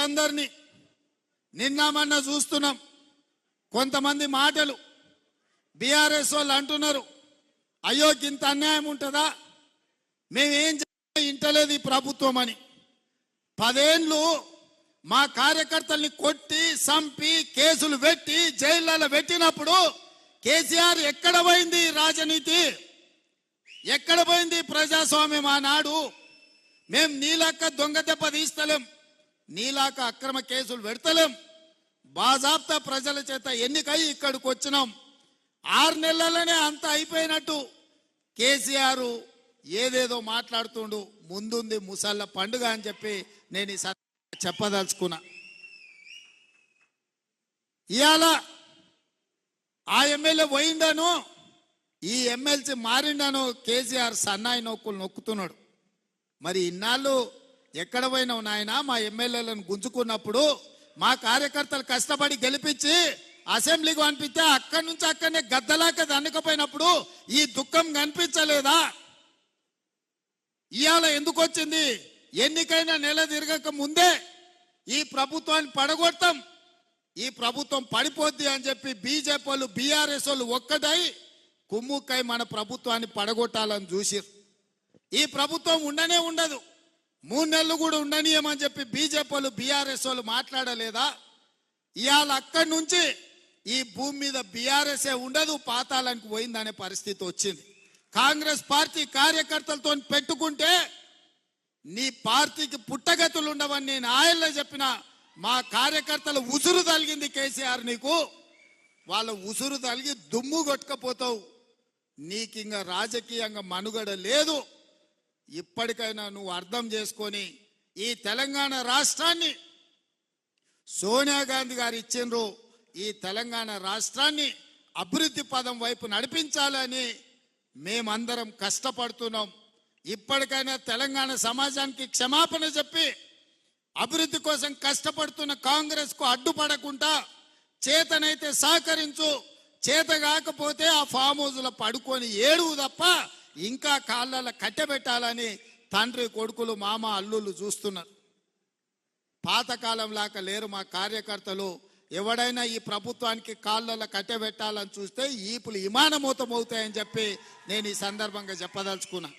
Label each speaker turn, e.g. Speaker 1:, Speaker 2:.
Speaker 1: మీరందరినీ నిన్న మొన్న చూస్తున్నాం. కొంతమంది మాటలు బీఆర్ఎస్ వాళ్ళు అంటున్నారు, అయ్యో ఇంత అన్యాయం ఉంటుందా, మేమేం ఇంటలేదు ఈ ప్రభుత్వం అని. 10 ఏళ్ళు మా కార్యకర్తల్ని కొట్టి చంపి కేసులు పెట్టి జైళ్ళలో పెట్టినప్పుడు కేసీఆర్ ఎక్కడ పోయింది రాజనీతి, ఎక్కడ పోయింది ప్రజాస్వామ్యం? ఆనాడు మేము నీలాక దొంగ దెబ్బ తీస్తలేం, నీలాక అక్రమ కేసులు పెడతలేం, బాజాబ్తా ప్రజల చేత ఎన్నికై ఇక్కడికి వచ్చినాం. 6 నెలలనే అంత అయిపోయినట్టు కేసీఆర్ ఏదేదో మాట్లాడుతుండు. ముందుంది ముసళ్ళ పండుగ అని చెప్పి నేను ఈ చెప్పదలుచుకున్నా. ఇవాళ ఆ ఎమ్మెల్యే పోయిండాను, ఈ ఎమ్మెల్సీ మారిండాను, కేసీఆర్ సన్నాయి నొక్కులు నొక్కుతున్నాడు. మరి ఇన్నాళ్ళు ఎక్కడ పోయినావు నాయన? మా ఎమ్మెల్యేలను గుంజుకున్నప్పుడు మా కార్యకర్తలు కష్టపడి గెలిపించి అసెంబ్లీకి పంపిస్తే అక్కడి నుంచి అక్కడనే గద్దలాక దండకపోయినప్పుడు ఈ దుఃఖం కనిపించలేదా? ఇవాళ ఎందుకు వచ్చింది? ఎన్నికైనా నెల తిరగక ముందే ఈ ప్రభుత్వాన్ని పడగొడతాం, ఈ ప్రభుత్వం పడిపోద్ది అని చెప్పి బీజేపీ వాళ్ళు బీఆర్ఎస్ వాళ్ళు ఒక్కటై కుమ్ముక్కై మన ప్రభుత్వాన్ని పడగొట్టాలని చూసిరు. ఈ ప్రభుత్వం ఉండనే ఉండదు, 3 నెలలు కూడా ఉండనీయమని చెప్పి బీజేపీ వాళ్ళు బీఆర్ఎస్ వాళ్ళు మాట్లాడలేదా? ఇవాళ అక్కడి నుంచి ఈ భూమి మీద బీఆర్ఎస్ఏ ఉండదు, పాతాళానికి పోయిందనే పరిస్థితి వచ్చింది. కాంగ్రెస్ పార్టీ కార్యకర్తలతో పెట్టుకుంటే నీ పార్టీకి పుట్టగతులు ఉండవని నేను ఆయల్లో చెప్పిన. మా కార్యకర్తలు ఉసురు తలిగింది కేసీఆర్ నీకు, వాళ్ళ ఉసురు తలిగి దుమ్ము కొట్టుకపోతావు. నీకు ఇంకా రాజకీయంగా మనుగడ లేదు. ఇప్పటికైనా నువ్వు అర్థం చేసుకొని ఈ తెలంగాణ రాష్ట్రాన్ని సోనియా గాంధీ గారు ఇచ్చిండ్రు, ఈ తెలంగాణ రాష్ట్రాన్ని అభివృద్ధి పదం వైపు నడిపించాలని మేమందరం కష్టపడుతున్నాం. ఇప్పటికైనా తెలంగాణ సమాజానికి క్షమాపణ చెప్పి అభివృద్ధి కోసం కష్టపడుతున్న కాంగ్రెస్ కు అడ్డుపడకుండా చేతనైతే సహకరించు, చేత కాకపోతే ఆ ఫామ్ హౌస్ లో పడుకొని ఏడువు తప్ప ఇంకా కాళ్ళలో కట్టెబెట్టాలని తండ్రి కొడుకులు మామ అల్లుళ్ళు చూస్తున్నారు. పాతకాలం లాగా లేరు మా కార్యకర్తలు. ఎవడైనా ఈ ప్రభుత్వానికి కాళ్ళలో కట్టెబెట్టాలని చూస్తే ఈపులు ఇమానమూతం అవుతాయని చెప్పి నేను ఈ సందర్భంగా చెప్పదలుచుకున్నా.